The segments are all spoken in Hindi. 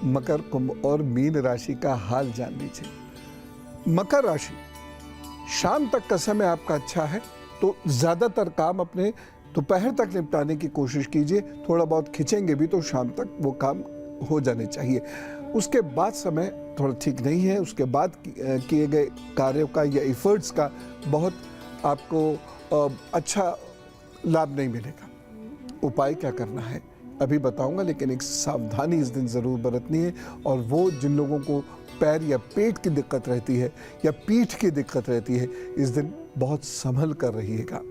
मकर, कुंभ और मीन राशि का हाल जान लीजिए। मकर राशि, शाम तक का समय आपका अच्छा है, तो ज़्यादातर काम अपने दोपहर तक निपटाने की कोशिश कीजिए। थोड़ा बहुत खिंचेंगे भी तो शाम तक वो काम हो जाने चाहिए। उसके बाद समय थोड़ा ठीक नहीं है। उसके बाद किए गए कार्यों का या एफर्ट्स का बहुत आपको अच्छा लाभ नहीं मिलेगा। उपाय क्या करना है अभी बताऊंगा, लेकिन एक सावधानी इस दिन ज़रूर बरतनी है। और वो जिन लोगों को पैर या पेट की दिक्कत रहती है या पीठ की दिक्कत रहती है, इस दिन बहुत संभल कर रहिएगा।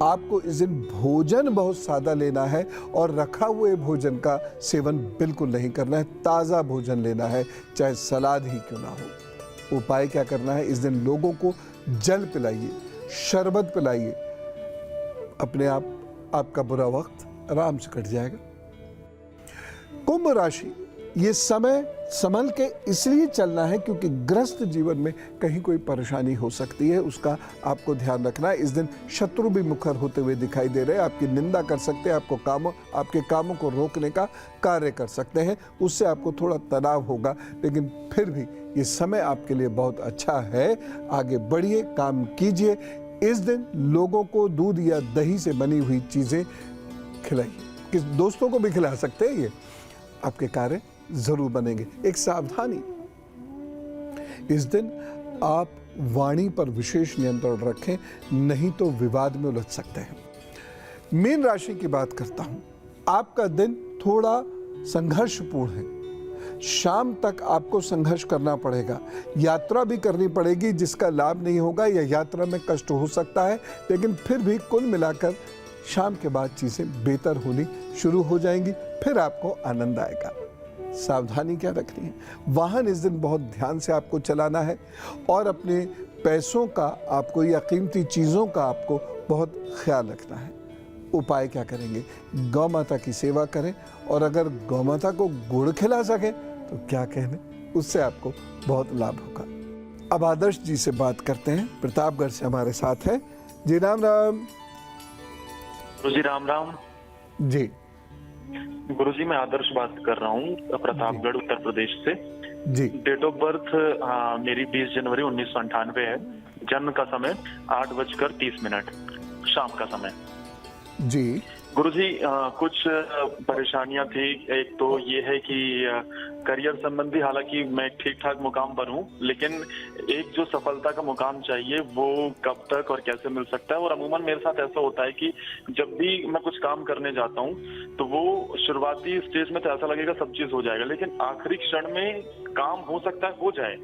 आपको इस दिन भोजन बहुत सादा लेना है और रखा हुए भोजन का सेवन बिल्कुल नहीं करना है। ताज़ा भोजन लेना है, चाहे सलाद ही क्यों ना हो। उपाय क्या करना है, इस दिन लोगों को जल पिलाइए, शरबत पिलाइए। अपने आप आपका बुरा वक्त आराम से कट जाएगा। कुंभ राशि, ये समय संभल के इसलिए चलना है क्योंकि ग्रस्त जीवन में कहीं कोई परेशानी हो सकती है, उसका आपको ध्यान रखना है। इस दिन शत्रु भी मुखर होते हुए दिखाई दे रहे हैं। आपकी निंदा कर सकते हैं, आपके कामों को रोकने का कार्य कर सकते हैं। उससे आपको थोड़ा तनाव होगा, लेकिन फिर भी ये समय आपके लिए बहुत अच्छा है। आगे बढ़िए, काम कीजिए। इस दिन लोगों को दूध या दही से बनी हुई चीज़ें खिलाइए। किस दोस्तों को भी खिला सकते हैं, ये आपके कार्य जरूर बनेंगे। एक सावधानी, इस दिन आप वाणी पर विशेष नियंत्रण रखें, नहीं तो विवाद में उलझ सकते हैं। मीन राशि की बात करता हूं। आपका दिन थोड़ा संघर्षपूर्ण है। शाम तक आपको संघर्ष करना पड़ेगा, यात्रा भी करनी पड़ेगी जिसका लाभ नहीं होगा या यात्रा में कष्ट हो सकता है, लेकिन फिर भी कुल मिलाकर शाम के बाद चीज़ें बेहतर होनी शुरू हो जाएंगी, फिर आपको आनंद आएगा। सावधानी क्या रखनी है, वाहन इस दिन बहुत ध्यान से आपको चलाना है और अपने पैसों का आपको या कीमती चीज़ों का आपको बहुत ख्याल रखना है। उपाय क्या करेंगे, गौ माता की सेवा करें और अगर गौ माता को गुड़ खिला सकें तो क्या कहने, उससे आपको बहुत लाभ होगा। अब आदर्श जी से बात करते हैं, प्रतापगढ़ से हमारे साथ हैं जी। राम राम। गुरुजी राम राम जी। गुरुजी, मैं आदर्श बात कर रहा हूँ, प्रतापगढ़ उत्तर प्रदेश से जी। डेट ऑफ बर्थ मेरी 20 जनवरी 1998 है। जन्म का समय 8:30 शाम का समय। जी गुरुजी, कुछ परेशानियां थी। एक तो ये है कि करियर संबंधी, हालांकि मैं ठीक ठाक मुकाम पर हूँ, लेकिन एक जो सफलता का मुकाम चाहिए वो कब तक और कैसे मिल सकता है। और अमूमन मेरे साथ ऐसा होता है कि जब भी मैं कुछ काम करने जाता हूँ तो वो शुरुआती स्टेज में तो ऐसा लगेगा सब चीज हो जाएगा, लेकिन आखिरी क्षण में काम हो सकता है हो जाए,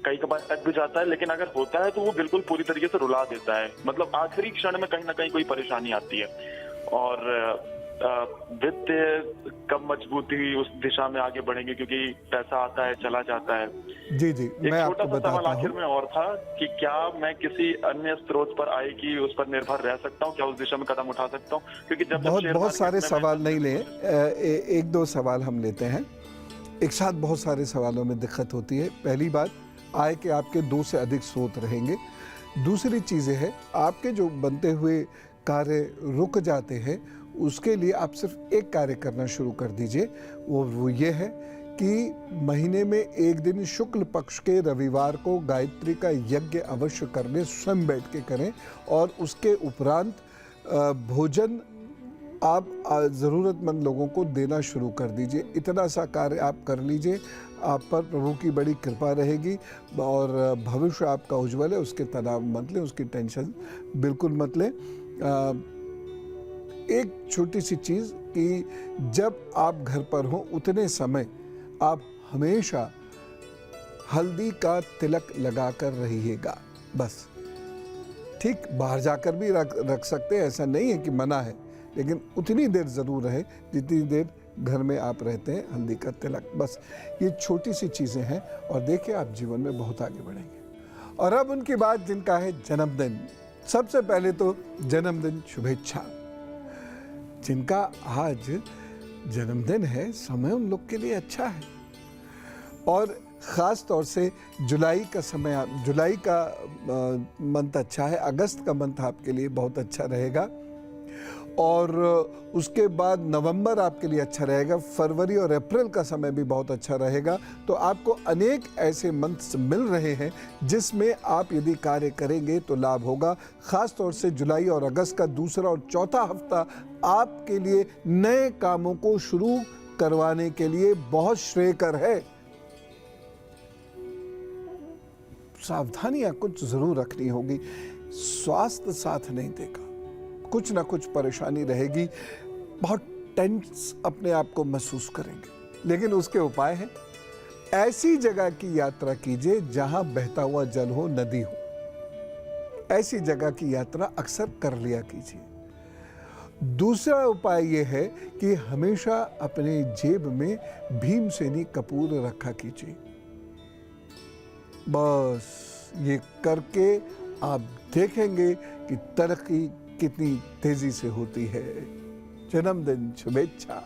कई कबार तक भी जाता है, लेकिन अगर होता है तो वो बिल्कुल पूरी तरीके से रुला देता है। मतलब आखिरी क्षण में कहीं ना कहीं कोई परेशानी आती है। और वित्तीय कब मजबूती उस दिशा में आगे बढ़ेंगे, क्योंकि पैसा आता है चला जाता है। जी जी, एक छोटा सा सवाल आखिर में और था कि क्या मैं किसी अन्य स्रोत पर आए कि उस पर निर्भर रह सकता हूँ, क्या उस दिशा में कदम उठा सकता हूँ? क्योंकि जब बहुत सारे सवाल नहीं ले, एक दो सवाल हम लेते हैं। एक साथ बहुत सारे सवालों में दिक्कत होती है। पहली बात, आय के आपके 2 से अधिक स्रोत रहेंगे। दूसरी चीज़ें है, आपके जो बनते हुए कार्य रुक जाते हैं, उसके लिए आप सिर्फ एक कार्य करना शुरू कर दीजिए। वो ये है कि महीने में एक दिन शुक्ल पक्ष के रविवार को गायत्री का यज्ञ अवश्य करने, स्वयं बैठ के करें। और उसके उपरांत भोजन आप ज़रूरतमंद लोगों को देना शुरू कर दीजिए। इतना सा कार्य आप कर लीजिए, आप पर प्रभु की बड़ी कृपा रहेगी और भविष्य आपका उज्ज्वल है। उसके तनाव मत लें, उसकी टेंशन बिल्कुल मत लें। एक छोटी सी चीज़ कि जब आप घर पर हों उतने समय आप हमेशा हल्दी का तिलक लगा कर रहिएगा, बस। ठीक, बाहर जाकर भी रख सकते हैं, ऐसा नहीं है कि मना है, लेकिन उतनी देर ज़रूर रहे जितनी देर घर में आप रहते हैं। हल्दी का तिलक, बस ये छोटी सी चीज़ें हैं और देखिए आप जीवन में बहुत आगे बढ़ेंगे। और अब उनकी बात जिनका है जन्मदिन। सबसे पहले तो जन्मदिन शुभेच्छा। जिनका आज जन्मदिन है, समय उन लोग के लिए अच्छा है और ख़ास तौर से जुलाई का समय, जुलाई का मंथ अच्छा है, अगस्त का मंथ आपके लिए बहुत अच्छा रहेगा। और उसके बाद नवंबर आपके लिए अच्छा रहेगा, फरवरी और अप्रैल का समय भी बहुत अच्छा रहेगा। तो आपको अनेक ऐसे मंथ्स मिल रहे हैं जिसमें आप यदि कार्य करेंगे तो लाभ होगा। खास तौर से जुलाई और अगस्त का दूसरा और चौथा हफ्ता आपके लिए नए कामों को शुरू करवाने के लिए बहुत श्रेयकर है। सावधानियां कुछ जरूर रखनी होगी, स्वास्थ्य साथ नहीं देगा, कुछ ना कुछ परेशानी रहेगी, बहुत टेंस अपने आप को महसूस करेंगे। लेकिन उसके उपाय हैं। ऐसी जगह की यात्रा कीजिए जहां बहता हुआ जल हो, नदी हो। ऐसी जगह की यात्रा अक्सर कर लिया कीजिए। दूसरा उपाय यह है कि हमेशा अपने जेब में भीमसेनी कपूर रखा कीजिए। बस ये करके आप देखेंगे कि तरक्की कितनी तेजी से होती है। जन्मदिन शुभेच्छा।